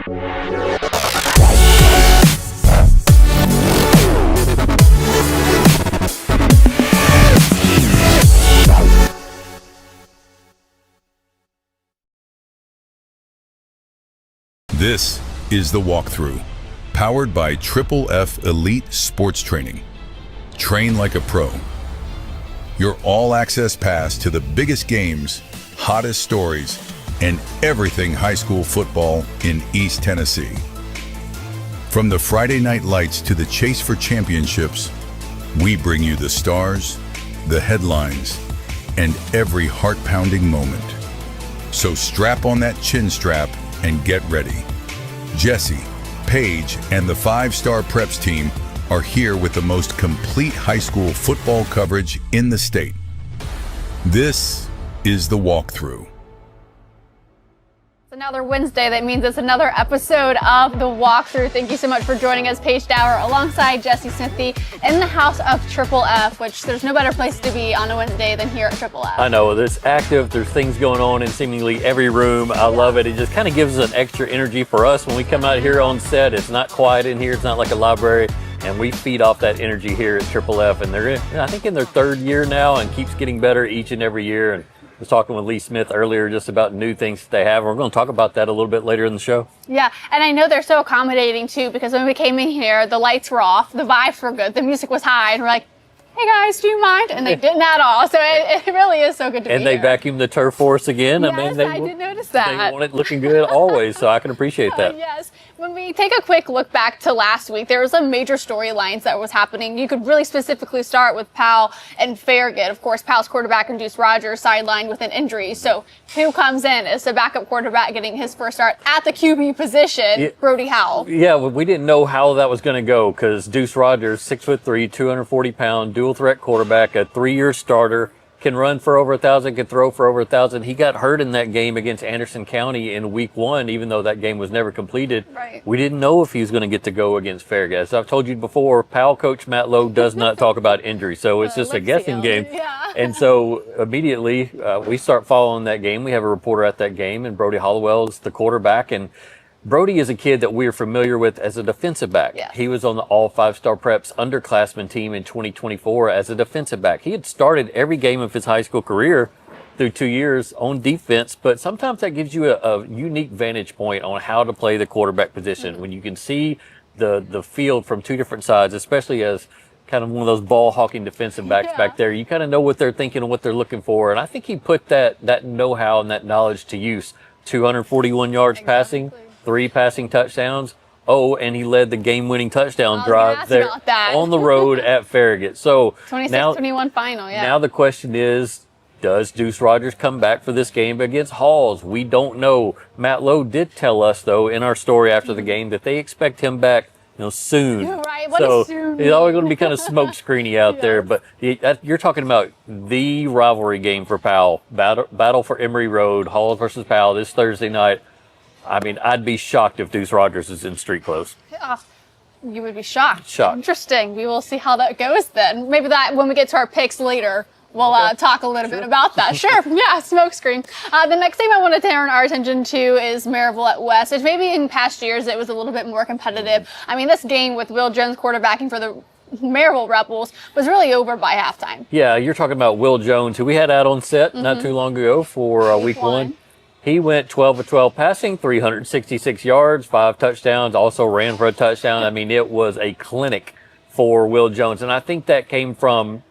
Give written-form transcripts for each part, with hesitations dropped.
This is the Walk-Thru, powered by Triple F Elite Sports Training. Train like a pro. Your all-access pass to the biggest games, hottest stories, and everything high school football in East Tennessee. From the Friday night lights to the chase for championships, we bring you the stars, the headlines, and every heart-pounding moment. So strap on that chin strap and get ready. Jesse, Paige, and the 5-star preps team are here with the most complete high school football coverage in the state. This is the Walk-Thru. Another Wednesday, that means it's another episode of the Walk-Thru. Thank you so much for joining us, Paige Dauer, alongside Jesse Smithey in the house of Triple F, which there's no better place to be on a Wednesday than here at Triple F. I know, it's active, there's things going on in seemingly every room. I love it. It just kind of gives us an extra energy for us when we come out here on set. It's not quiet in here, it's not like a library, and we feed off that energy here at Triple F. And they're, I think, in their 3rd year now and keeps getting better each and every year. And I was talking with Lee Smith earlier just about new things that they have. We're going to talk about that a little bit later in the show. Yeah, and I know they're so accommodating too, because when we came in here, the lights were off, the vibes were good, the music was high, and we're like, hey guys, do you mind? And they didn't at all. So it really is so good to be here. And they vacuumed the turf for us again. Yes, I mean, I did notice that. They want it looking good always, so I can appreciate that. Yes. When we take a quick look back to last week, there was some major storylines that was happening. You could really specifically start with Powell and Farragut. Of course, Powell's quarterback, Deuce Rogers, sidelined with an injury. So who comes in as the backup quarterback getting his first start at the QB position? Yeah. Brody Howell. Yeah, we didn't know how that was going to go because Deuce Rogers, 6'3", 240-pound, dual threat quarterback, a 3-year starter, can run for over 1,000, can throw for over 1,000. He got hurt in that game against Anderson County in week 1, even though that game was never completed. Right. We didn't know if he was going to get to go against Farragut. As I've told you before, Powell coach Matt Lowe does not talk about injury, so it's just a guessing game. Yeah. And so immediately we start following that game. We have a reporter at that game, and Brody Hollowell is the quarterback. And Brody is a kid that we're familiar with as a defensive back. Yes. He was on the all 5-star preps underclassmen team in 2024 as a defensive back. He had started every game of his high school career through 2 years on defense, but sometimes that gives you a unique vantage point on how to play the quarterback position. When you can see the field from 2 different sides, especially as kind of one of those ball hawking defensive backs back there, you kind of know what they're thinking and what they're looking for. And I think he put that know-how and that knowledge to use. 241 yards passing, 3 passing touchdowns. Oh, and he led the game-winning touchdown drive there on the road at Farragut. So 26-21 final, yeah. Now the question is, does Deuce Rogers come back for this game against Halls? We don't know. Matt Lowe did tell us, though, in our story after the game that they expect him back, soon. Right, what so is soon? It's always going to be kind of smoke screeny out there. But you're talking about the rivalry game for Powell. Battle for Emory Road, Halls versus Powell this Thursday night. I mean, I'd be shocked if Deuce Rogers is in street clothes. You would be shocked. Shocked. Interesting. We will see how that goes then. Maybe that when we get to our picks later, we'll talk a little bit about that. Sure. Yeah, smokescreen. The next thing I want to turn our attention to is Maryville at West, which maybe in past years it was a little bit more competitive. I mean, this game with Will Jones quarterbacking for the Maryville Rebels was really over by halftime. Yeah, you're talking about Will Jones, who we had out on set not too long ago for week 1. He went 12 of 12 passing, 366 yards, 5 touchdowns, also ran for a touchdown. I mean, it was a clinic for Will Jones. And I think that came from,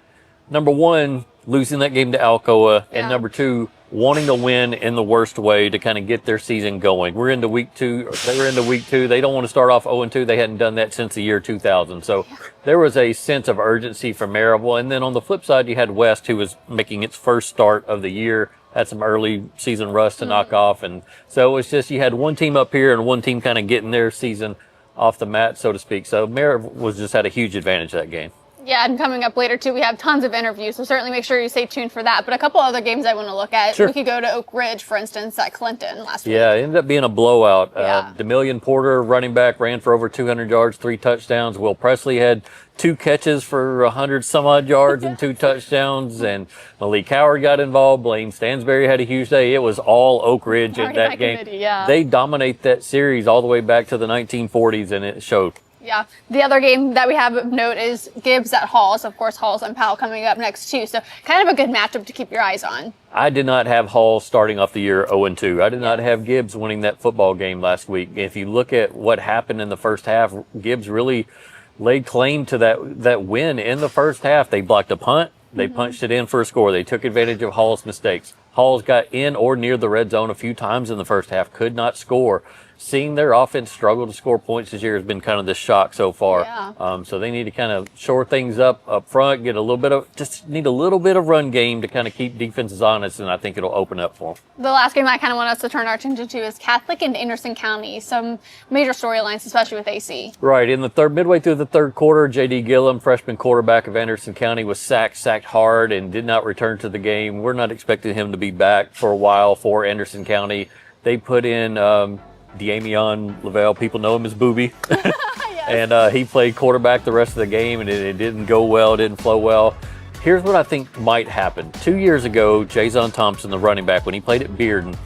number 1, losing that game to Alcoa, and number 2, wanting to win in the worst way to kind of get their season going. We're into week 2. They were into week 2. They don't want to start off 0-2. They hadn't done that since the year 2000. So there was a sense of urgency for Maryville. And then on the flip side, you had West, who was making its first start of the year, had some early season rust to knock off. And so it was just, you had one team up here and one team kind of getting their season off the mat, so to speak. So Maryville just had a huge advantage that game. Yeah, and coming up later, too, we have tons of interviews, so certainly make sure you stay tuned for that. But a couple other games I want to look at. Sure. We could go to Oak Ridge, for instance, at Clinton last week. Yeah, it ended up being a blowout. Yeah. Demillion Porter, running back, ran for over 200 yards, 3 touchdowns. Will Presley had 2 catches for 100 some odd yards and 2 touchdowns. And Malik Howard got involved. Blaine Stansberry had a huge day. It was all Oak Ridge in that game. Committee, yeah. They dominate that series all the way back to the 1940s, and it showed. Yeah. The other game that we have of note is Gibbs at Halls. Of course, Halls and Powell coming up next, too. So kind of a good matchup to keep your eyes on. I did not have Hall starting off the year 0-2. I did not have Gibbs winning that football game last week. If you look at what happened in the first half, Gibbs really laid claim to that win in the first half. They blocked a punt. They punched it in for a score. They took advantage of Hall's mistakes. Hall's got in or near the red zone a few times in the first half, could not score. Seeing their offense struggle to score points this year has been kind of the shock so far. Yeah. So they need to kind of shore things up front, get a little bit of run game to kind of keep defenses honest, and I think it'll open up for them. The last game I kind of want us to turn our attention to is Catholic and Anderson County. Some major storylines, especially with AC. Right. In the midway through the third quarter, J.D. Gillum, freshman quarterback of Anderson County, was sacked hard and did not return to the game. We're not expecting him to be back for a while for Anderson County. They put in Damian Lavelle. People know him as Booby. Yes. And he played quarterback the rest of the game, and it didn't go well, didn't flow well. Here's what I think might happen. 2 years ago, Jason Thompson, the running back, when he played at Bearden,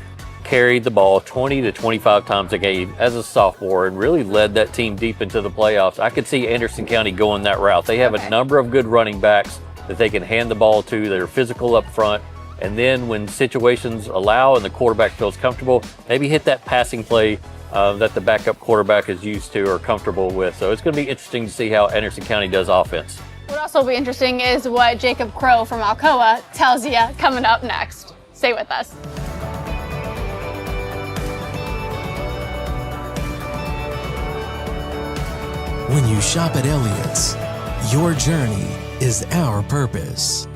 carried the ball 20 to 25 times a game as a sophomore and really led that team deep into the playoffs. I could see Anderson County going that route. They have a number of good running backs that they can hand the ball to. They're physical up front. And then when situations allow and the quarterback feels comfortable, maybe hit that passing play that the backup quarterback is used to or comfortable with. So it's going to be interesting to see how Anderson County does offense. What also will be interesting is what Jacob Crow from Alcoa tells you coming up next. Stay with us. When you shop at Elliott's, your journey is our purpose.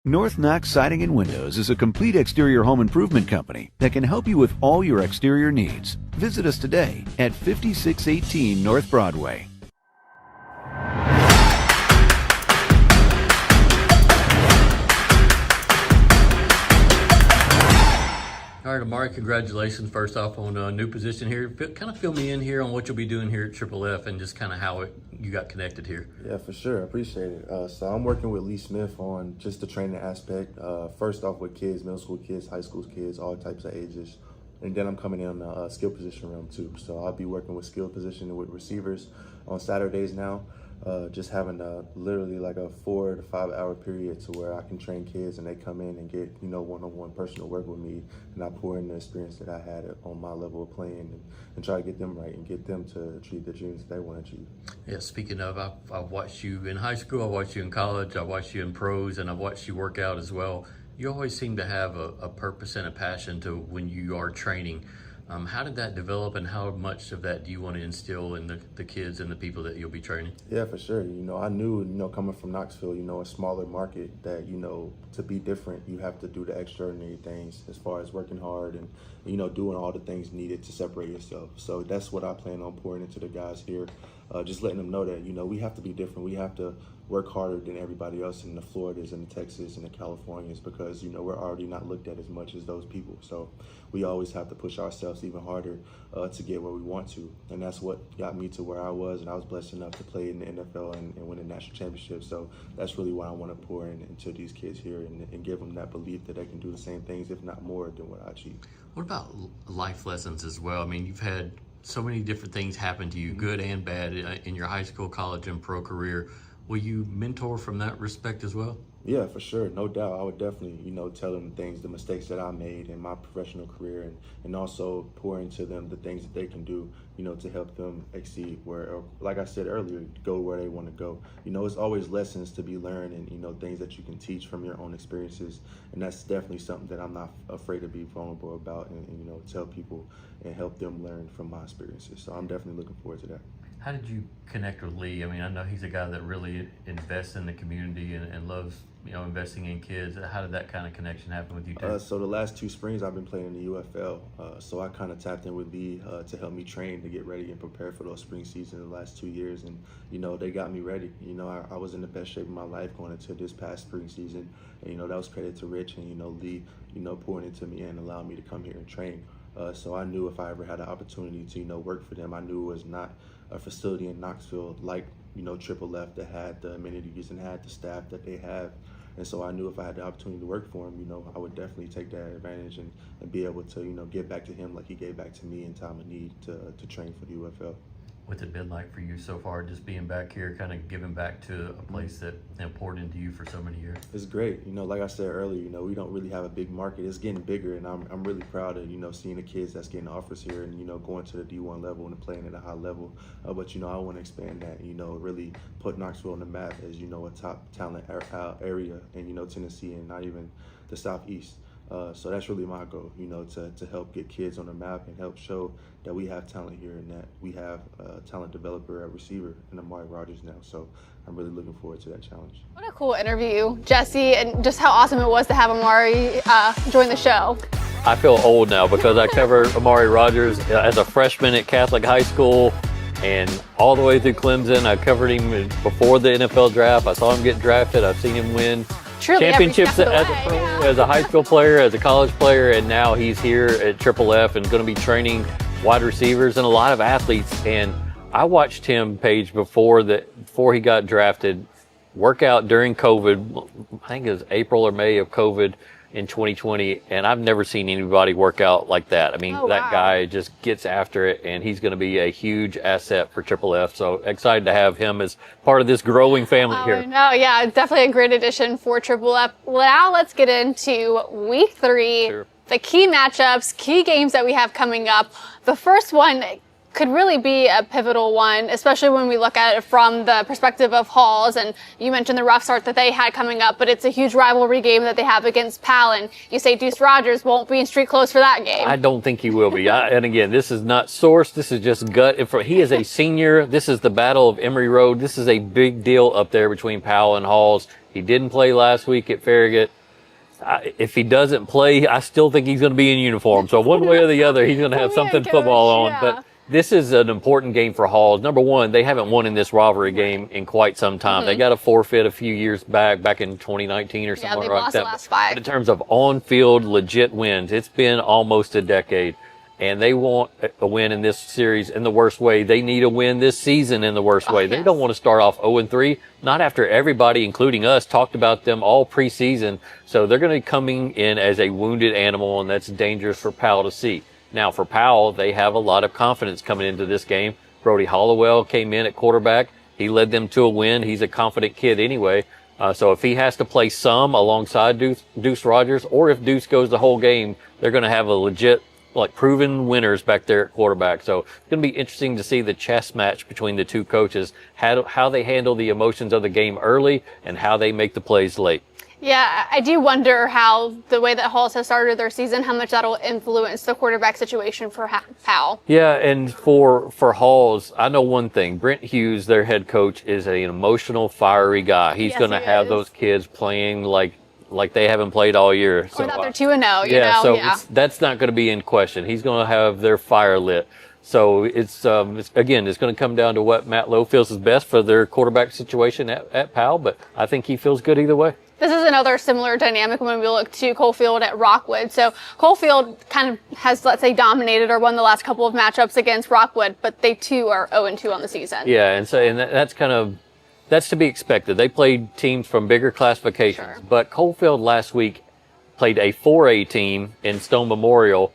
North Knox Siding and Windows is a complete exterior home improvement company that can help you with all your exterior needs. Visit us today at 5618 North Broadway. All right, Amari, congratulations first off on a new position here. Kind of fill me in here on what you'll be doing here at Triple F and just kind of how you got connected here. Yeah, for sure. I appreciate it. So I'm working with Lee Smith on just the training aspect. First off with kids, middle school kids, high school kids, all types of ages. And then I'm coming in on the skill position realm too. So I'll be working with skill position with receivers on Saturdays now. Just having literally like a 4 to 5 hour period to where I can train kids and they come in and get, one-on-one personal work with me, and I pour in the experience that I had on my level of playing and try to get them right and get them to achieve the dreams that they want to achieve. Yeah, speaking of, I've watched you in high school, I watched you in college, I watched you in pros, and I've watched you work out as well. You always seem to have a purpose and a passion to when you are training. How did that develop, and how much of that do you want to instill in the kids and the people that you'll be training? Yeah, for sure. I knew, coming from Knoxville, a smaller market, that, to be different, you have to do the extraordinary things as far as working hard and, doing all the things needed to separate yourself. So that's what I plan on pouring into the guys here. Just letting them know that, we have to be different. We have to work harder than everybody else in the Floridas and the Texas and the Californias because, we're already not looked at as much as those people. So we always have to push ourselves even harder to get where we want to. And that's what got me to where I was. And I was blessed enough to play in the NFL and win a national championship. So that's really what I want to pour into these kids here and give them that belief that they can do the same things, if not more, than what I achieved. What about life lessons as well? I mean, you've had so many different things happen to you, good and bad, in your high school, college, and pro career. Will you mentor from that respect as well? Yeah, for sure. No doubt. I would definitely, tell them the mistakes that I made in my professional career and also pour into them the things that they can do, to help them exceed where, like I said earlier, go where they want to go. It's always lessons to be learned and, things that you can teach from your own experiences. And that's definitely something that I'm not afraid to be vulnerable about and tell people and help them learn from my experiences. So I'm definitely looking forward to that. How did you connect with Lee? I mean, I know he's a guy that really invests in the community and loves, investing in kids. How did that kind of connection happen with you two? So the last 2 springs I've been playing in the UFL. So I kind of tapped in with Lee to help me train to get ready and prepare for those spring seasons the last 2 years. And, they got me ready. I was in the best shape of my life going into this past spring season. And, that was credit to Rich and, Lee, pouring into me and allowing me to come here and train. So I knew if I ever had an opportunity to, work for them, I knew it was not a facility in Knoxville like, Triple F that had the amenities and had the staff that they have. And so I knew if I had the opportunity to work for him, I would definitely take that advantage and be able to, give back to him like he gave back to me in time of need to train for the UFL. What's it been like for you so far, just being back here, kind of giving back to a place that important to you for so many years? It's great. Like I said earlier, we don't really have a big market. It's getting bigger, and I'm really proud of, seeing the kids that's getting offers here and, going to the D1 level and playing at a high level. But, I want to expand that, really put Knoxville on the map as, a top talent area in, Tennessee and not even the Southeast. So that's really my goal, to help get kids on the map and help show that we have talent here and that we have a talent developer at receiver in Amari Rogers now. So I'm really looking forward to that challenge. What a cool interview, Jesse, and just how awesome it was to have Amari join the show. I feel old now because I covered Amari Rogers as a freshman at Catholic High School and all the way through Clemson. I covered him before the NFL draft. I saw him get drafted. I've seen him win championships as a high school player, as a college player, and now he's here at Triple F and going to be training wide receivers and a lot of athletes. And I watched him, Paige, before he got drafted, work out during COVID. I think it was April or May of COVID in 2020, and I've never seen anybody work out like that. I mean, that guy just gets after it, and he's going to be a huge asset for Triple F. So excited to have him as part of this growing family here. No, yeah, definitely a great addition for Triple F. Now let's get into week 3. Sure. The key matchups, key games that we have coming up. The first one could really be a pivotal one, especially when we look at it from the perspective of Halls. And you mentioned the rough start that they had coming up, but it's a huge rivalry game that they have against Pal. And you say Deuce Rogers won't be in street clothes for that game. I don't think he will be. And again, this is not sourced. This is just gut. He is a senior. This is the Battle of Emory Road. This is a big deal up there between Powell and Halls. He didn't play last week at Farragut. If he doesn't play, I still think he's going to be in uniform. So one way or the other, he's going to have something football on. Yeah. But this is an important game for Halls. Number one, they haven't won in this rivalry game in quite some time. They got a forfeit a few years back in 2019 or something like that. Yeah, they lost the last 5. But in terms of on-field legit wins, it's been almost a decade. And they want a win in this series in the worst way. They need a win this season in the worst way. They don't want to start off 0-3, not after everybody, including us, talked about them all preseason. So they're going to be coming in as a wounded animal, and that's dangerous for Powell to see. Now, for Powell, they have a lot of confidence coming into this game. Brody Hollowell came in at quarterback. He led them to a win. He's a confident kid anyway. So if he has to play some alongside Deuce Rogers, or if Deuce goes the whole game, they're going to have a legit, proven winners back there at quarterback. So it's going to be interesting to see the chess match between the two coaches, how they handle the emotions of the game early and how they make the plays late. Yeah, I do wonder how the way that Halls has started their season, how much that'll influence the quarterback situation for Powell. Yeah, and for Halls, I know one thing. Brent Hughes, their head coach, is an emotional, fiery guy. He's going to have those kids playing like they haven't played all year. Or that they're 2-0, you know? So that's not going to be in question. He's going to have their fire lit. So it's going to come down to what Matt Lowe feels is best for their quarterback situation at Powell, but I think he feels good either way. This is another similar dynamic when we look to Coalfield at Rockwood. So Coalfield kind of has, let's say, dominated or won the last couple of matchups against Rockwood, but they too are 0-2 on the season. Yeah, and that's to be expected. They played teams from bigger classifications, but Coalfield last week played a 4A team in Stone Memorial,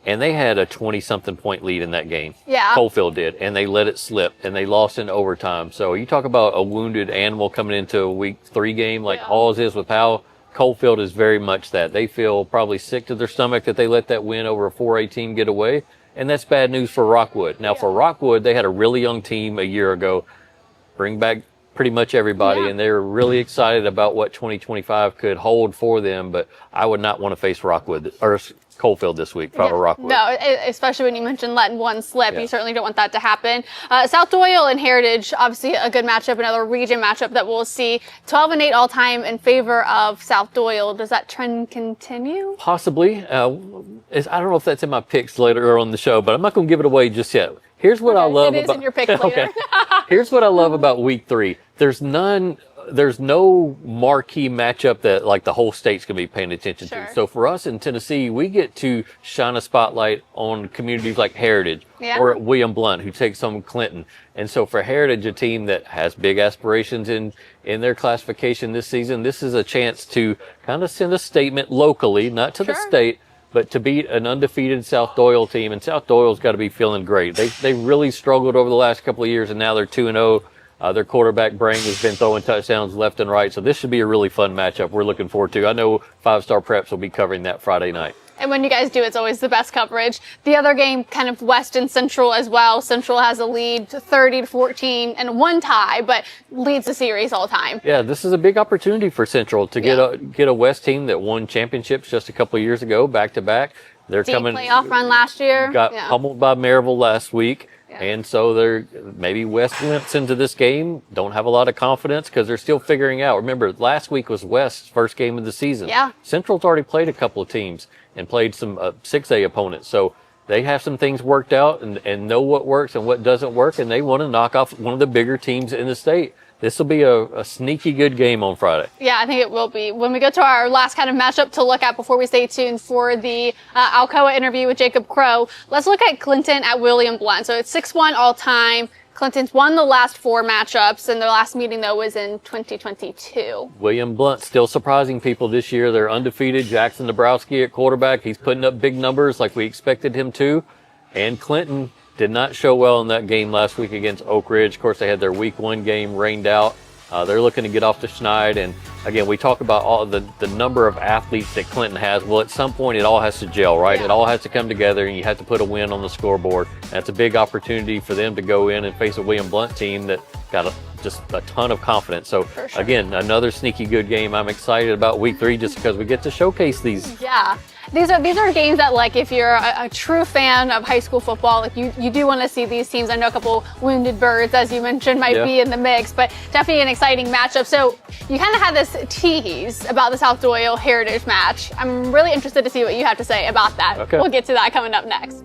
and they had a 20-something point lead in that game. Yeah. Coalfield did, and they let it slip, and they lost in overtime. So you talk about a wounded animal coming into a week 3 game like Halls is with Powell. Coalfield is very much that. They feel probably sick to their stomach that they let that win over a 4A team get away, and that's bad news for Rockwood. Now, for Rockwood, they had a really young team a year ago, bring back pretty much everybody, and they're really excited about what 2025 could hold for them, but I would not want to face Rockwood or Coalfield this week, Powder Rockwood. No, especially when you mentioned letting one slip. Yeah. You certainly don't want that to happen. South Doyle and Heritage, obviously a good matchup, another region matchup that we'll see. 12-8 all time in favor of South Doyle. Does that trend continue? Possibly. I don't know if that's in my picks later on the show, but I'm not going to give it away just yet. Here's what I love It is about in your picks later. Okay. Here's what I love about week 3. There's no marquee matchup that like the whole state's going to be paying attention Sure. to. So for us in Tennessee, we get to shine a spotlight on communities like Heritage or at William Blount, who takes on Clinton. And so for Heritage, a team that has big aspirations in their classification this season, this is a chance to kind of send a statement locally, not to the state, but to beat an undefeated South Doyle team. And South Doyle's got to be feeling great. They really struggled over the last couple of years, and now they're 2-0. Their quarterback, Brang, has been throwing touchdowns left and right. So this should be a really fun matchup we're looking forward to. I know 5-Star Preps will be covering that Friday night. And when you guys do, it's always the best coverage. The other game, kind of West and Central as well. Central has a lead 30-14 and one tie, but leads the series all the time. Yeah, this is a big opportunity for Central to get a West team that won championships just a couple of years ago, back to back. They're Deep coming. playoff run last year. Got pummeled by Maryville last week. Yeah. And so they're maybe West limps into this game, don't have a lot of confidence because they're still figuring out. Remember, last week was West's first game of the season. Yeah. Central's already played a couple of teams and played some 6A opponents. So they have some things worked out and know what works and what doesn't work, and they want to knock off one of the bigger teams in the state. This will be a sneaky good game on Friday. Yeah, I think it will be. When we go to our last kind of matchup to look at before we stay tuned for the Alcoa interview with Jacob Crow, let's look at Clinton at William Blount. So it's 6-1 all time. Clinton's won the last 4 matchups, and their last meeting, though, was in 2022. William Blount still surprising people this year. They're undefeated. Jackson Dabrowski at quarterback. He's putting up big numbers like we expected him to. And Clinton did not show well in that game last week against Oak Ridge. Of course, they had their week 1 game rained out. They're looking to get off the schneid. And again, we talk about all the number of athletes that Clinton has. Well, at some point, it all has to gel, right? Yeah. It all has to come together, and you have to put a win on the scoreboard. That's a big opportunity for them to go in and face a William Blount team that got just a ton of confidence. So sure. again, another sneaky good game. I'm excited about week 3 just because we get to showcase these. Yeah. These are games that, like, if you're a true fan of high school football, like you do want to see these teams. I know a couple Wounded Birds, as you mentioned, might be in the mix, but definitely an exciting matchup. So you kind of had this tease about the South Doyle Heritage match. I'm really interested to see what you have to say about that. Okay. We'll get to that coming up next.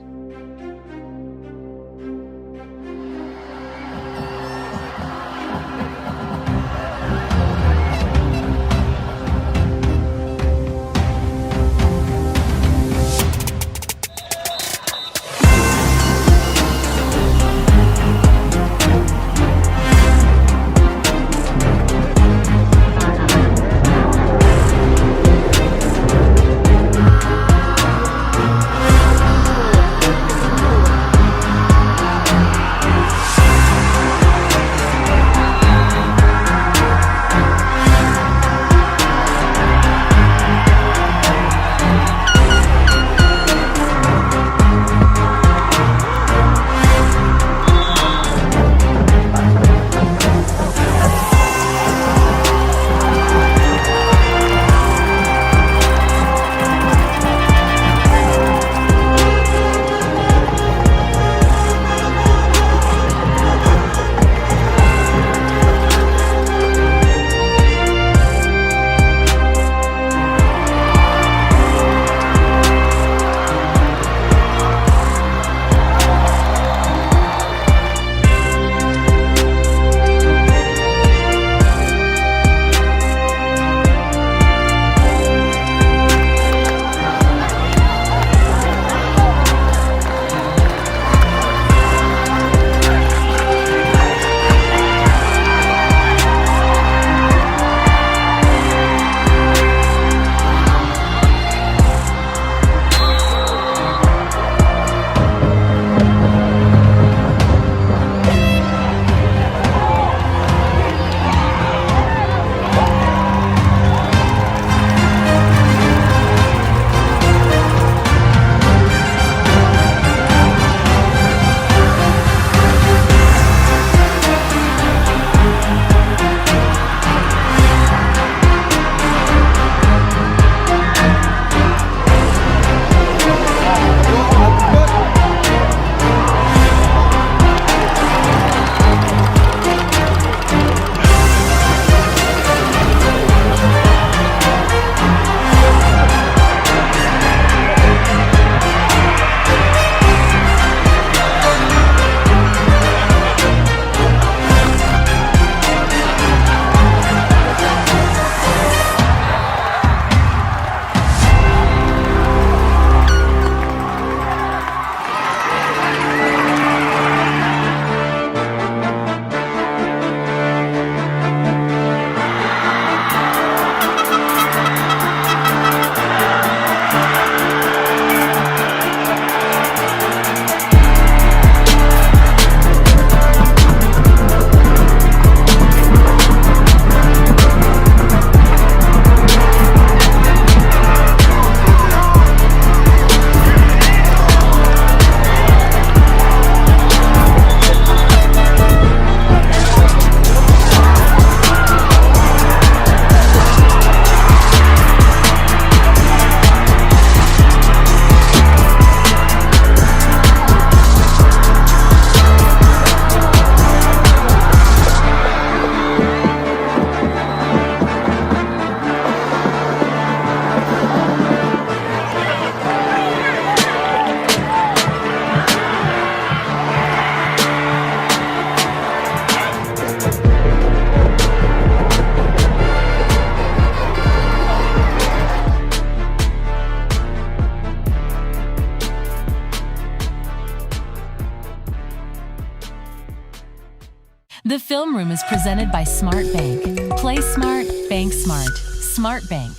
The Film Room is presented by Smart Bank. Play smart, bank smart. Smart Bank.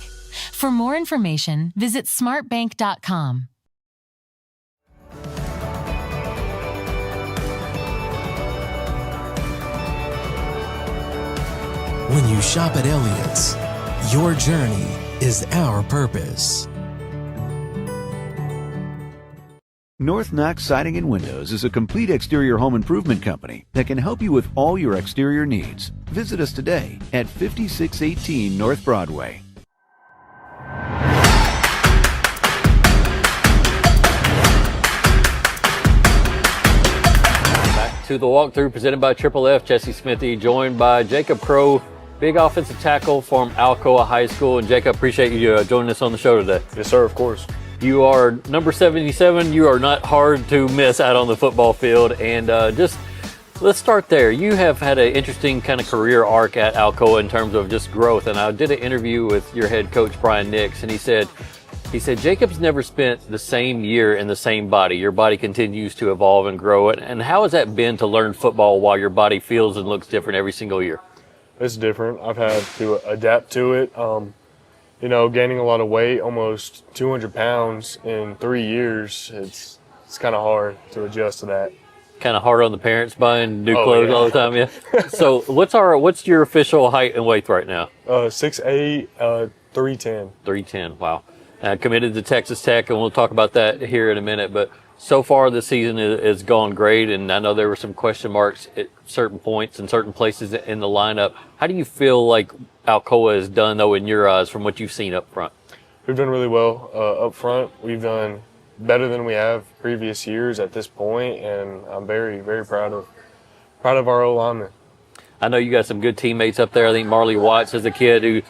For more information, visit smartbank.com. When you shop at Elliott's, your journey is our purpose. North Knox Siding and Windows is a complete exterior home improvement company that can help you with all your exterior needs. Visit us today at 5618 North Broadway. Back to the Walk-Thru presented by Triple F. Jesse Smithey, joined by Jacob Crow, big offensive tackle from Alcoa High School. And Jacob, appreciate you joining us on the show today. Yes, sir, of course. You are number 77. You are not hard to miss out on the football field. And just let's start there. You have had an interesting kind of career arc at Alcoa in terms of just growth. And I did an interview with your head coach, Brian Nix, and he said, Jacob's never spent the same year in the same body. Your body continues to evolve and grow. And how has that been to learn football while your body feels and looks different every single year? It's different. I've had to adapt to it. Gaining a lot of weight, almost 200 pounds in 3 years, it's kind of hard to adjust to that. Kind of hard on the parents buying new clothes all the time, yeah? So what's your official height and weight right now? 6'8", 310. 310, wow. Committed to Texas Tech, and we'll talk about that here in a minute, but so far this season has gone great, and I know there were some question marks at certain points and certain places in the lineup. How do you feel like Alcoa has done, though, in your eyes, from what you've seen up front? We've done really well up front. We've done better than we have previous years at this point, and I'm very, very proud of our O-linemen. I know you got some good teammates up there. I think Marley Watts is a kid who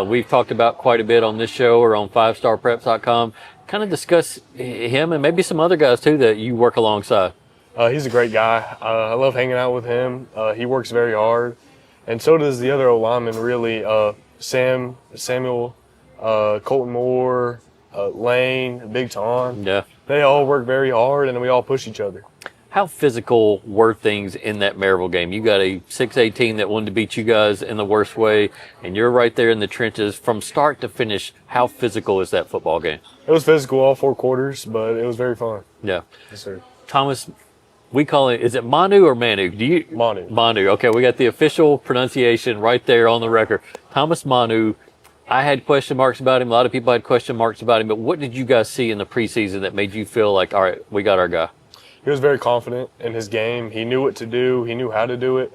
we've talked about quite a bit on this show or on 5starpreps.com. Kind of discuss him and maybe some other guys, too, that you work alongside. He's a great guy. I love hanging out with him. He works very hard, and so does the other O-linemen, really. Samuel, Colton Moore, Lane, Big Ton. Yeah. They all work very hard, and we all push each other. How physical were things in that Maryville game? You got a 6'8" team that wanted to beat you guys in the worst way, and you're right there in the trenches from start to finish. How physical is that football game? It was physical all 4 quarters, but it was very fun. Yeah. Yes, sir. Thomas, we call it, is it Manu or Manu? Manu. Manu. Okay, we got the official pronunciation right there on the record. Thomas Manu. I had question marks about him. A lot of people had question marks about him, but what did you guys see in the preseason that made you feel like, all right, we got our guy? He was very confident in his game. He knew what to do. He knew how to do it.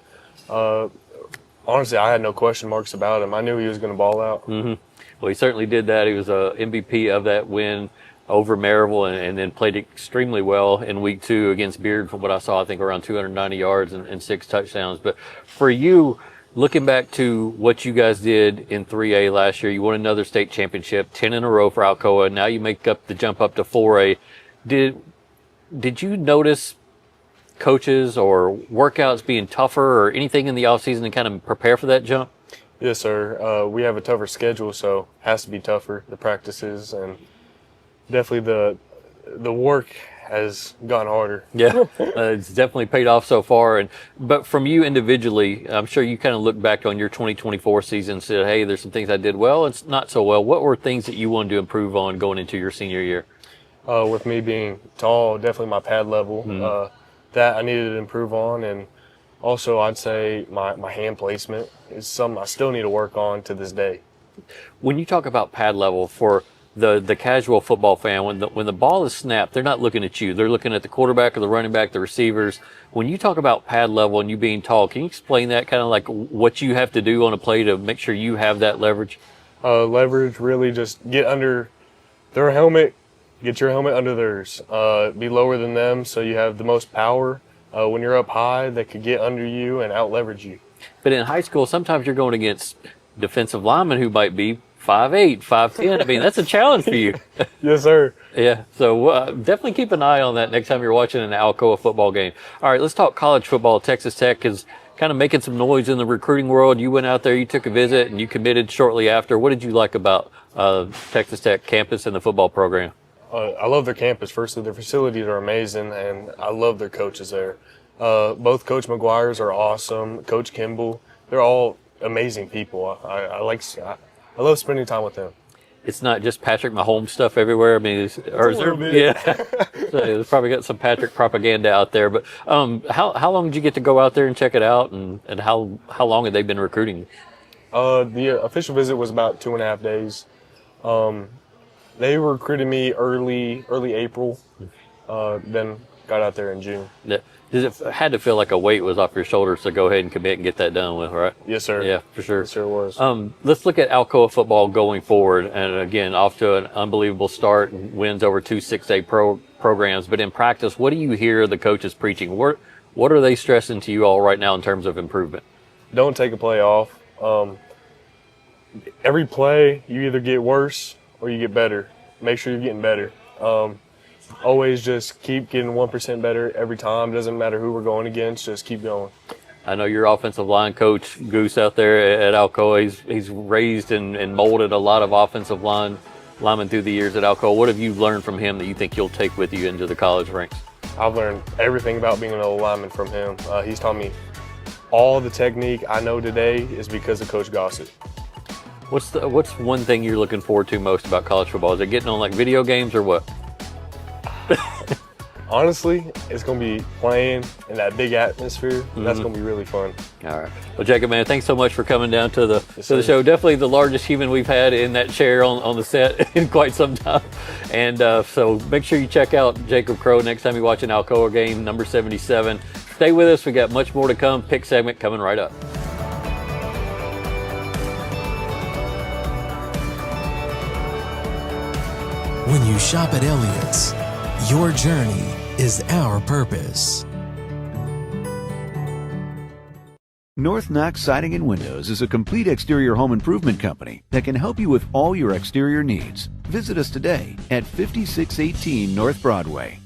Honestly, I had no question marks about him. I knew he was going to ball out. Mm-hmm. Well, he certainly did that. He was a MVP of that win over Maryville and then played extremely well in week 2 against Beard. From what I saw, I think around 290 yards and 6 touchdowns. But for you, looking back to what you guys did in 3A last year, you won another state championship, 10 in a row for Alcoa. Now you make up the jump up to 4A. Did you notice coaches or workouts being tougher or anything in the offseason to kind of prepare for that jump? Yes, sir. We have a tougher schedule, so it has to be tougher, the practices, and definitely the work has gone harder. Yeah, it's definitely paid off so far. But from you individually, I'm sure you kind of look back on your 2024 season and said, hey, there's some things I did well, it's not so well. What were things that you wanted to improve on going into your senior year? With me being tall, definitely my pad level, that I needed to improve on. And also I'd say my hand placement is something I still need to work on to this day. When you talk about pad level for the casual football fan, when the ball is snapped, they're not looking at you. They're looking at the quarterback or the running back, the receivers. When you talk about pad level and you being tall, can you explain that, kind of like what you have to do on a play to make sure you have that leverage? Leverage, really just get under their helmet, get your helmet under theirs. Be lower than them so you have the most power. When you're up high, they could get under you and out-leverage you. But in high school, sometimes you're going against defensive linemen who might be 5'8", 5'10". I mean, that's a challenge for you. Yes, sir. Yeah, so definitely keep an eye on that next time you're watching an Alcoa football game. All right, let's talk college football. Texas Tech is kind of making some noise in the recruiting world. You went out there, you took a visit, and you committed shortly after. What did you like about Texas Tech campus and the football program? I love their campus. Firstly, their facilities are amazing, and I love their coaches there. Both Coach McGuire's are awesome. Coach Kimball, they're all amazing people. I love spending time with them. It's not just Patrick Mahomes stuff everywhere. I mean, is there? bit. Yeah, so there's probably got some Patrick propaganda out there. But how long did you get to go out there and check it out, and how long have they been recruiting? The official visit was about 2.5 days. They recruited me early April, then got out there in June. Yeah. It had to feel like a weight was off your shoulders to go ahead and commit and get that done with, right? Yes, sir. Yeah, for sure. Yes, sir, it was. Let's look at Alcoa football going forward. And again, off to an unbelievable start and wins over 2 6A programs. But in practice, what do you hear the coaches preaching? What are they stressing to you all right now in terms of improvement? Don't take a play off. Every play, you either get worse or you get better. Make sure you're getting better. Always just keep getting 1% better every time. Doesn't matter who we're going against, just keep going. I know your offensive line coach, Goose, out there at Alcoa. He's raised and molded a lot of offensive linemen through the years at Alcoa. What have you learned from him that you think you'll take with you into the college ranks? I've learned everything about being an old lineman from him. He's taught me all the technique I know today is because of Coach Gossett. What's one thing you're looking forward to most about college football? Is it getting on like video games or what? Honestly, it's going to be playing in that big atmosphere. That's going to be really fun. All right. Well, Jacob, man, thanks so much for coming down to the sir. show. Definitely the largest human we've had in that chair on the set in quite some time. And so make sure you check out Jacob Crow next time you watch an Alcoa game, number 77. Stay with us. We got much more to come. Pick segment coming right up. When you shop at Elliott's, your journey is our purpose. North Knox Siding and Windows is a complete exterior home improvement company that can help you with all your exterior needs. Visit us today at 5618 North Broadway.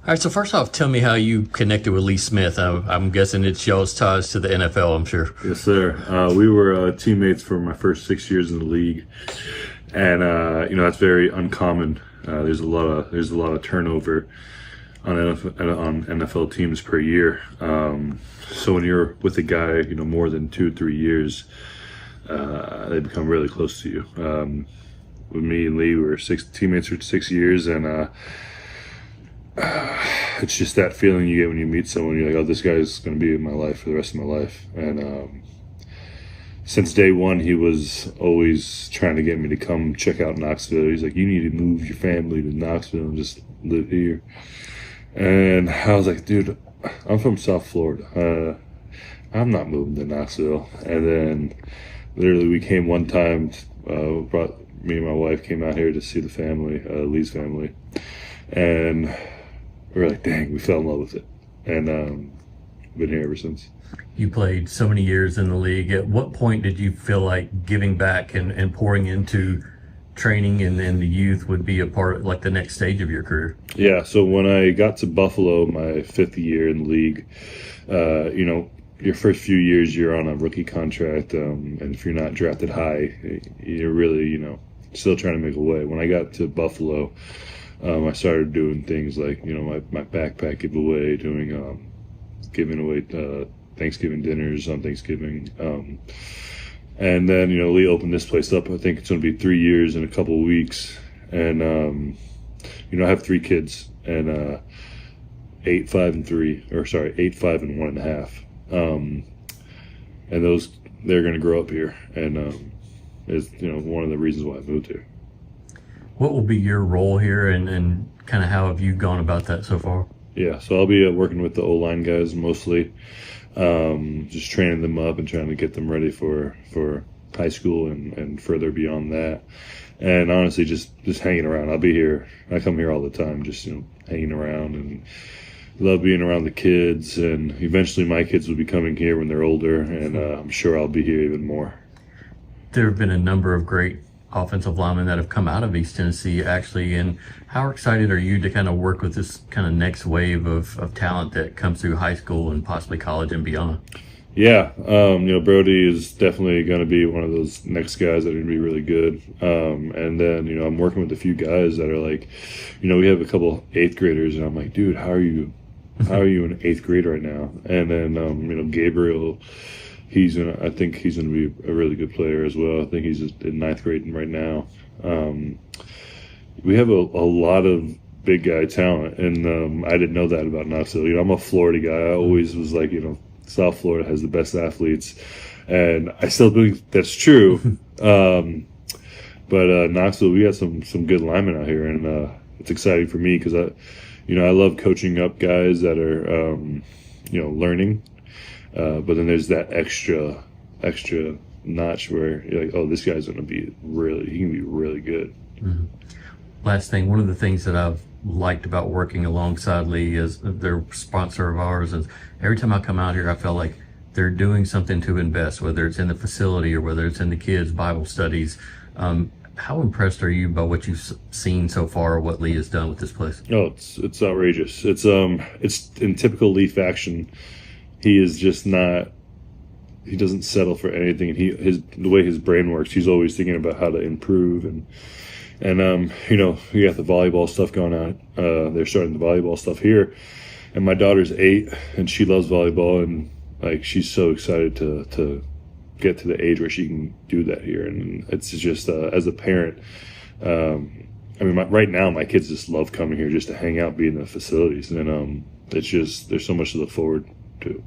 All right, so first off, tell me how you connected with Lee Smith. I'm guessing it's y'all's ties to the NFL, I'm sure. Yes, sir. We were teammates for my first 6 years in the league, and that's very uncommon. There's a lot of turnover on NFL teams per year. So when you're with a guy, more than 2 or 3 years, they become really close to you. With me and Lee, we were teammates for 6 years, and it's just that feeling you get when you meet someone. You're like, oh, this guy's going to be in my life for the rest of my life. And since day one, he was always trying to get me to come check out Knoxville. He's like, you need to move your family to Knoxville and just live here. And I was like, dude, I'm from South Florida. I'm not moving to Knoxville. And then literally we came one time, me and my wife came out here to see the family, Lee's family. And we were like, dang, we fell in love with it. And been here ever since. You played so many years in the league. At what point did you feel like giving back and pouring into training and the youth would be a part of like the next stage of your career? Yeah, so when I got to Buffalo my 5th year in the league, your first few years you're on a rookie contract, and if you're not drafted high, you're really, still trying to make a way. When I got to Buffalo, I started doing things like, my backpack giveaway, giving away Thanksgiving dinners on Thanksgiving. And then, Lee opened this place up. I think it's going to be 3 years in a couple of weeks. And, I have 3 kids, and 8, 5, and 3, 8, 5, and 1.5. And they're going to grow up here. And is, one of the reasons why I moved here. What will be your role here and kind of how have you gone about that so far? Yeah, so I'll be working with the O-line guys mostly, just training them up and trying to get them ready for high school and further beyond that. And honestly, just hanging around. I'll be here. I come here all the time, just hanging around, and love being around the kids. And eventually my kids will be coming here when they're older, and I'm sure I'll be here even more. There have been a number of great offensive linemen that have come out of East Tennessee, actually, and how excited are you to kind of work with this kind of next wave of talent that comes through high school and possibly college and beyond? Yeah, Brody is definitely going to be one of those next guys that are going to be really good. And then, I'm working with a few guys that are like, we have a couple 8th graders, and I'm like, dude, how are you in 8th grade right now? And then, Gabriel, I think he's going to be a really good player as well. I think he's in 9th grade right now. We have a lot of big guy talent, and I didn't know that about Knoxville. I'm a Florida guy. I always was like, South Florida has the best athletes, and I still think that's true. But Knoxville, we got some good linemen out here, and it's exciting for me because I love coaching up guys that are learning, but then there's that extra notch where you're like, oh, this guy's he can be really good. Mm-hmm. Last thing, one of the things that I've liked about working alongside Lee is their sponsor of ours, is every time I come out here, I feel like they're doing something to invest, whether it's in the facility or whether it's in the kids' Bible studies. How impressed are you by what you've seen so far, or what Lee has done with this place? Oh, it's outrageous. It's in typical Lee fashion. He is just not. He doesn't settle for anything. The way his brain works, he's always thinking about how to improve and we got the volleyball stuff going on. They're starting the volleyball stuff here, and my daughter's 8 and she loves volleyball, and like she's so excited to get to the age where she can do that here. And it's just as a parent, right now my kids just love coming here just to hang out, be in the facilities, and it's just there's so much to look forward to.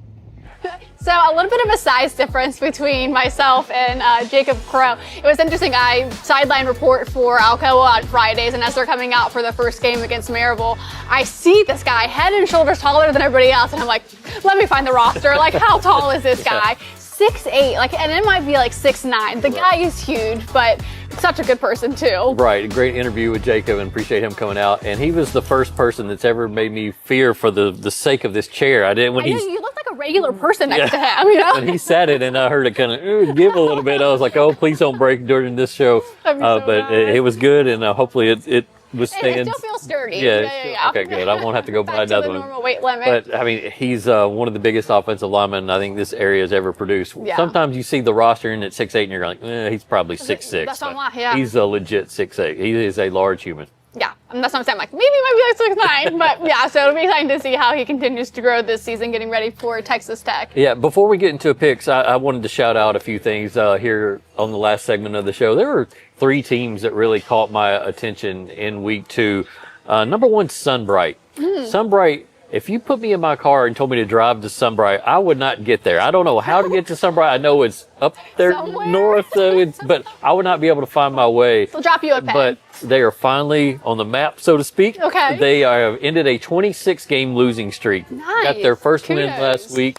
So a little bit of a size difference between myself and Jacob Crow. It was interesting. I sideline report for Alcoa on Fridays, and as they're coming out for the first game against Maryville, I see this guy head and shoulders taller than everybody else, and I'm like, let me find the roster. Like, how tall is this guy? 6'8", and it might be 6'9". The guy is huge, but such a good person too. Right, a great interview with Jacob, and appreciate him coming out. And he was the first person that's ever made me fear for the sake of this chair. I know you look like a regular person next to him. When he sat it, and I heard it kind of give a little bit, I was like, oh, please don't break during this show. But it was good, and hopefully it withstands. It still feels sturdy. Yeah. Okay, good. I won't have to go buy another one. Normal weight limit. But he's one of the biggest offensive linemen I think this area has ever produced. Yeah. Sometimes you see the roster and at 6'8", and you're like, he's probably 6'6". That's not why, yeah. He's a legit 6'8". He is a large human. Yeah, and that's what I'm saying. Maybe he might be 6'9", but yeah, so it'll be exciting to see how he continues to grow this season, getting ready for Texas Tech. Yeah, before we get into picks, I wanted to shout out a few things here on the last segment of the show. There were 3 teams that really caught my attention in week 2. Number 1, Sunbright. Sunbright, if you put me in my car and told me to drive to Sunbright, I would not get there. I don't know how to get to Sunbright. I know it's up there north, but I would not be able to find my way. They'll drop you a pen. But they are finally on the map, so to speak. Okay. They have ended a 26-game losing streak. Nice. Got their first win last week.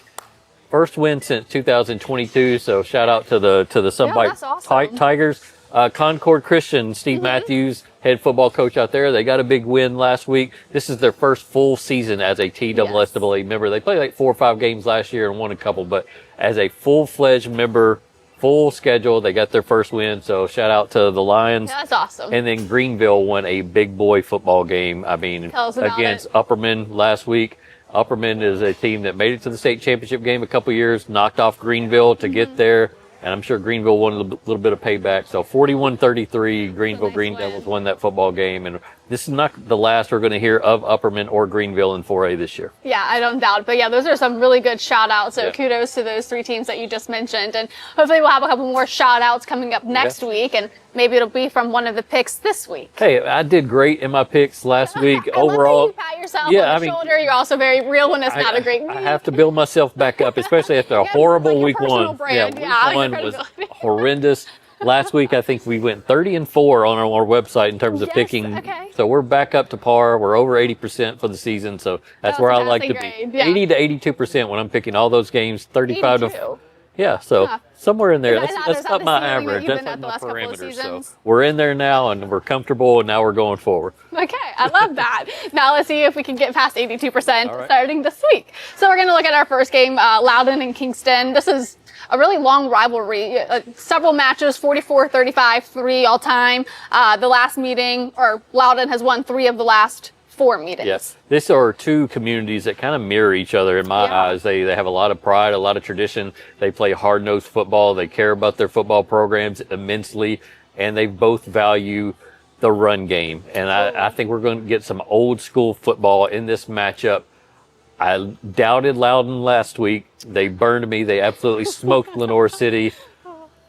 First win since 2022. So shout out to the Sunbright Tigers. Concord Christian, Steve Matthews, head football coach out there. They got a big win last week. This is their first full season as a TSSAA member. They played 4 or 5 games last year and won a couple, but as a full-fledged member, full schedule, they got their first win. So shout out to the Lions. Yeah, that's awesome. And then Greenville won a big boy football game. Against Upperman last week. Upperman is a team that made it to the state championship game a couple years, knocked off Greenville to get there. And I'm sure Greenville won a little bit of payback. So 41-33, Greenville Green Devils won that football game. And this is not the last we're going to hear of Upperman or Greenville in 4A this year. Yeah, I don't doubt. But yeah, those are some really good shout outs. So kudos to those 3 teams that you just mentioned. And hopefully we'll have a couple more shout outs coming up next week. And maybe it'll be from one of the picks this week. Hey, I did great in my picks last week. Overall, you pat yourself on the shoulder. You're also very real when it's not a great week. I have to build myself back up, especially after a horrible week 1. Brand. Week 1 was horrendous. Last week, I think we went 30-4 on our website in terms of picking. Okay. So we're back up to par. We're over 80% for the season. So that's where I like to be. 80 to 82% when I'm picking all those games. 35 to. Yeah, so somewhere in there. That's not my average. That's not my parameters. So we're in there now, and we're comfortable, and now we're going forward. Okay, I love that. Now let's see if we can get past 82% starting this week. So we're going to look at our first game, Loudon and Kingston. This is a really long rivalry. Several matches, 44-35, 3 all time. The last meeting, or Loudon has won 3 of the last 4 4 meetings. Yes, these are two communities that kind of mirror each other in my eyes. They have a lot of pride, a lot of tradition. They play hard-nosed football. They care about their football programs immensely, and they both value the run game. And I think we're going to get some old school football in this matchup. I doubted Loudon last week. They burned me. They absolutely smoked Lenore City.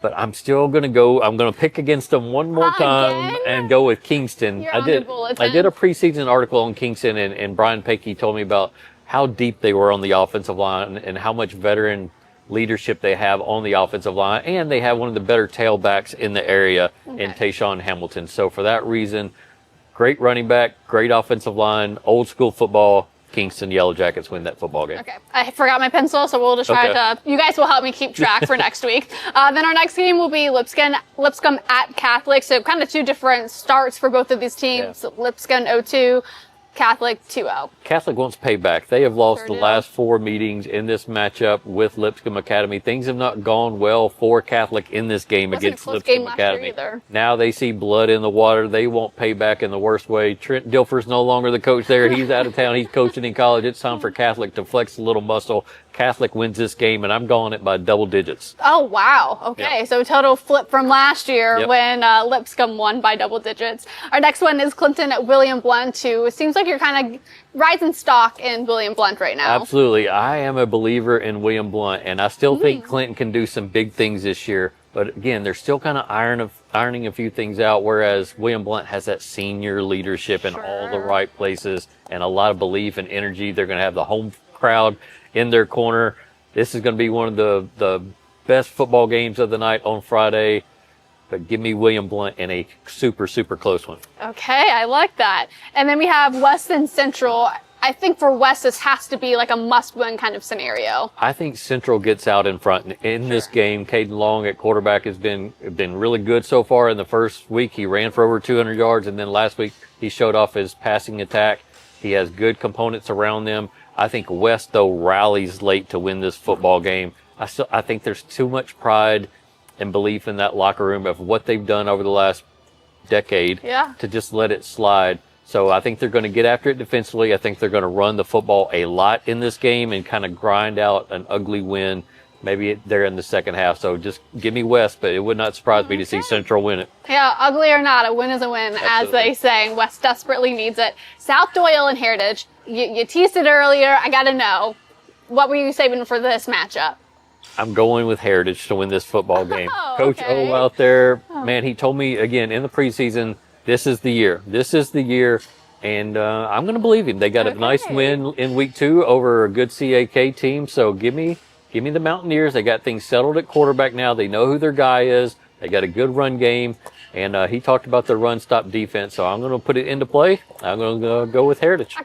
But I'm still going to go. I'm going to pick against them one more time and go with Kingston. You're I on did. the bulletin. I did a preseason article on Kingston, and Brian Pakey told me about how deep they were on the offensive line and how much veteran leadership they have on the offensive line, and they have one of the better tailbacks in the area in Tayshawn Hamilton. So for that reason, great running back, great offensive line, old school football. Kingston Yellow Jackets win that football game. Okay, I forgot my pencil, so we'll just try to. You guys will help me keep track for next week. Then our next game will be Lipscomb at Catholic. So kind of two different starts for both of these teams. Yeah. Lipscomb 0-2, Catholic 2-0. Catholic wants payback. They have lost Sure the do. last 4 meetings in this matchup with Lipscomb Academy. Things have not gone well for Catholic in this game Wasn't a against close Lipscomb game last year Academy. either. Now they see blood in the water. They want payback in the worst way. Trent Dilfer's no longer the coach there. He's out of town. He's coaching in college. It's time for Catholic to flex a little muscle. Catholic wins this game, and I'm going it by double digits. Oh, wow. Okay, Yep. so total flip from last year Yep. when Lipscomb won by double digits. Our next one is Clinton at William Blunt, who it seems like you're kind of rising stock in William Blunt right now. Absolutely. I am a believer in William Blunt, and I still think Clinton can do some big things this year. But again, they're still kind of ironing a few things out, whereas William Blunt has that senior leadership in all the right places and a lot of belief and energy. They're going to have the home crowd in their corner. This is going to be one of the best football games of the night on Friday. But give me William Blunt in a super, super close one. Okay, I like that. And then we have Weston Central. I think for West, this has to be like a must-win kind of scenario. I think Central gets out in front in this game. Caden Long at quarterback has been really good so far. In the first week, he ran for over 200 yards, and then last week he showed off his passing attack. He has good components around them. I think West, though, rallies late to win this football game. I think there's too much pride and belief in that locker room of what they've done over the last decade to just let it slide. So I think they're going to get after it defensively. I think they're going to run the football a lot in this game and kind of grind out an ugly win. Maybe they're in the second half. So just give me West, but it would not surprise me to see Central win it. Yeah, ugly or not, a win is a win, as they say. And West desperately needs it. South Doyle and Heritage, you teased it earlier. I got to know, what were you saving for this matchup? I'm going with Heritage to win this football game. Oh, Coach okay. O out there, man, he told me again in the preseason, this is the year. This is the year. And I'm going to believe him. They got a nice win in week 2 over a good CAK team. So give me the Mountaineers. They got things settled at quarterback now. They know who their guy is. They got a good run game. And he talked about the run-stop defense. So I'm going to put it into play. I'm going to go with Heritage.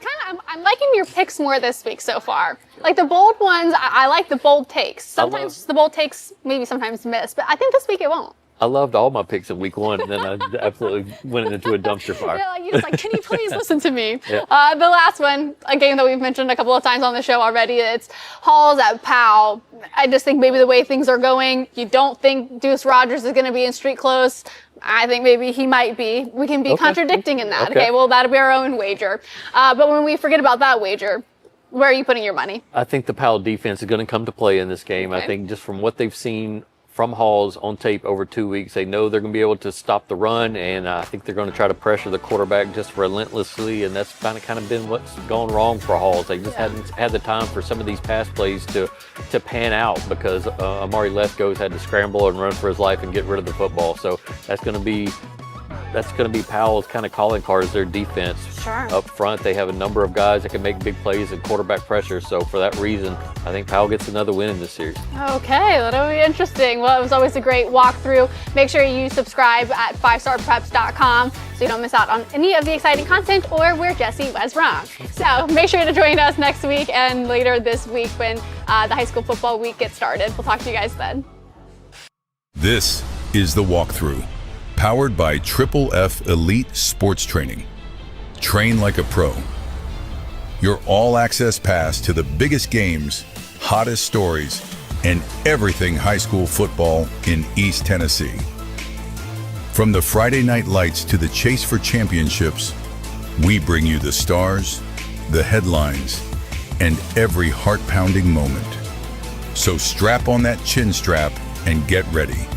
I'm liking your picks more this week so far. Like the bold ones, I like the bold takes. Sometimes the bold takes maybe sometimes miss, but I think this week it won't. I loved all my picks in week 1, and then I absolutely went into a dumpster fire. Yeah, you're just like, can you please listen to me? Yeah. The last one, a game that we've mentioned a couple of times on the show already, it's Halls at Powell. I just think maybe the way things are going, you don't think Deuce Rogers is going to be in street clothes. I think maybe he might be. We can be contradicting in that. Okay, well, that'll be our own wager. But when we forget about that wager, where are you putting your money? I think the Powell defense is going to come to play in this game. I think just from what they've seen from Halls on tape over 2 weeks, they know they're going to be able to stop the run, and I think they're going to try to pressure the quarterback just relentlessly, and that's kind of been what's gone wrong for Halls. They just hadn't had the time for some of these pass plays to pan out because Amari Lefko's had to scramble and run for his life and get rid of the football. So that's going to be Powell's kind of calling card is their defense. Up front, they have a number of guys that can make big plays and quarterback pressure. So for that reason, I think Powell gets another win in this series. Okay, that'll be interesting. Well, it was always a great walkthrough. Make sure you subscribe at 5starpreps.com so you don't miss out on any of the exciting content or where Jesse was wrong. So make sure to join us next week and later this week when the high school football week gets started. We'll talk to you guys then. This is the Walk-Thru, powered by Triple F Elite Sports Training. Train like a pro. Your all-access pass to the biggest games, hottest stories, and everything high school football in East Tennessee. From the Friday night lights to the chase for championships, We bring you the stars, the headlines, and every heart-pounding moment. So strap on that chin strap and get ready.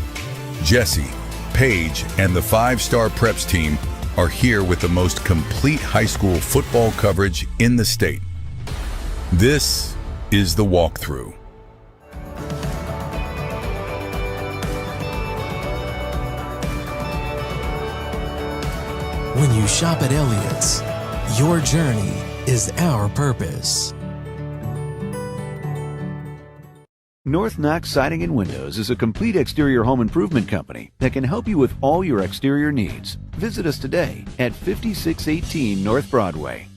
Jesse, Paige, and the 5-Star Preps team are here with the most complete high school football coverage in the state. This is the Walk-Thru. When you shop at Elliott's, your journey is our purpose. North Knox Siding and Windows is a complete exterior home improvement company that can help you with all your exterior needs. Visit us today at 5618 North Broadway.